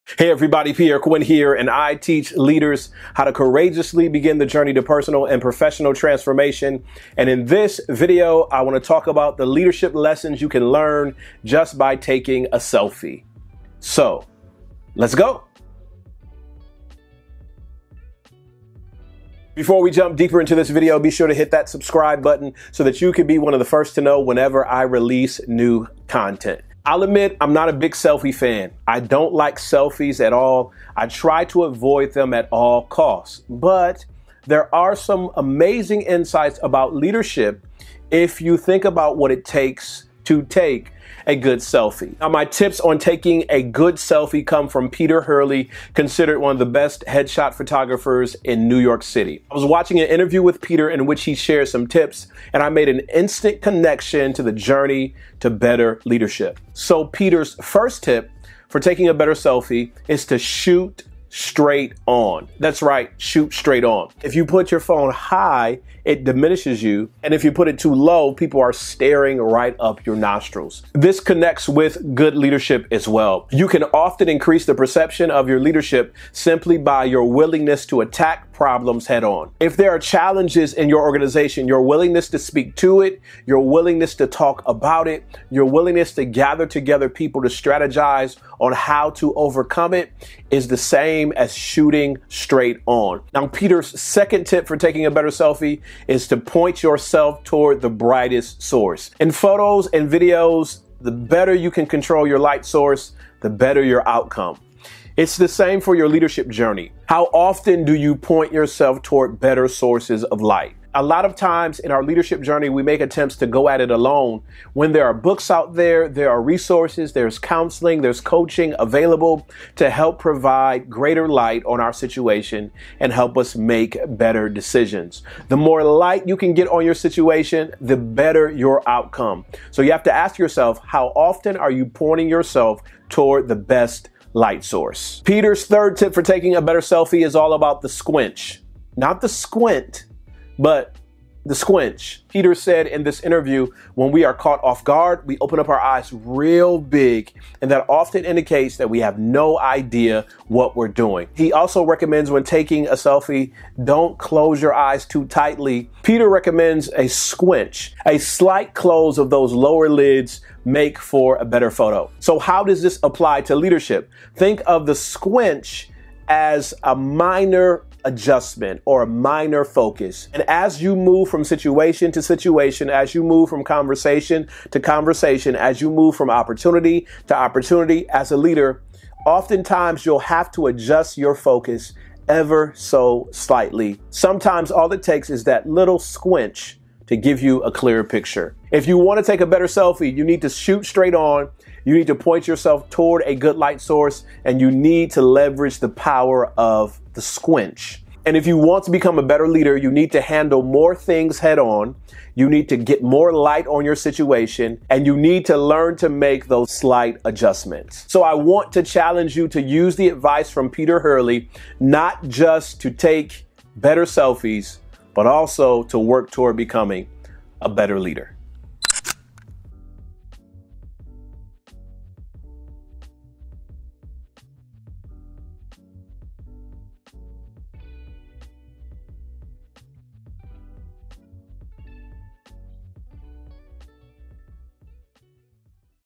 Hey everybody, Pierre Quinn here, and I teach leaders how to courageously begin the journey to personal and professional transformation. And in this video, I want to talk about the leadership lessons you can learn just by taking a selfie. So, let's go. Before we jump deeper into this video, be sure to hit that subscribe button so that you can be one of the first to know whenever I release new content. I'll admit I'm not a big selfie fan. I don't like selfies at all. I try to avoid them at all costs. But there are some amazing insights about leadership if you think about what it takes to take a good selfie. Now, my tips on taking a good selfie come from Peter Hurley, considered one of the best headshot photographers in New York City. I was watching an interview with Peter in which he shared some tips, and I made an instant connection to the journey to better leadership. So Peter's first tip for taking a better selfie is to shoot straight on. That's right, shoot straight on. If you put your phone high, it diminishes you. And if you put it too low, people are staring right up your nostrils. This connects with good leadership as well. You can often increase the perception of your leadership simply by your willingness to attack problems head on. If there are challenges in your organization, your willingness to speak to it, your willingness to talk about it, your willingness to gather together people to strategize on how to overcome it is the same as shooting straight on. Now, Peter's second tip for taking a better selfie is to point yourself toward the brightest source. In photos and videos, the better you can control your light source, the better your outcome. It's the same for your leadership journey. How often do you point yourself toward better sources of light? A lot of times in our leadership journey, we make attempts to go at it alone. When there are books out there, there are resources, there's counseling, there's coaching available to help provide greater light on our situation and help us make better decisions. The more light you can get on your situation, the better your outcome. So you have to ask yourself, how often are you pointing yourself toward the best light source? Peter's third tip for taking a better selfie is all about the squinch. Not the squint, but the squinch. Peter said in this interview, when we are caught off guard, we open up our eyes real big, and that often indicates that we have no idea what we're doing. He also recommends when taking a selfie, don't close your eyes too tightly. Peter recommends a squinch. A slight close of those lower lids make for a better photo. So how does this apply to leadership? Think of the squinch as a minor adjustment or a minor focus. And as you move from situation to situation, as you move from conversation to conversation, as you move from opportunity to opportunity as a leader, oftentimes you'll have to adjust your focus ever so slightly. Sometimes all it takes is that little squinch to give you a clearer picture. If you want to take a better selfie, you need to shoot straight on. You need to point yourself toward a good light source, and you need to leverage the power of the squinch. And if you want to become a better leader, you need to handle more things head on. You need to get more light on your situation, and you need to learn to make those slight adjustments. So I want to challenge you to use the advice from Peter Hurley, not just to take better selfies, but also to work toward becoming a better leader.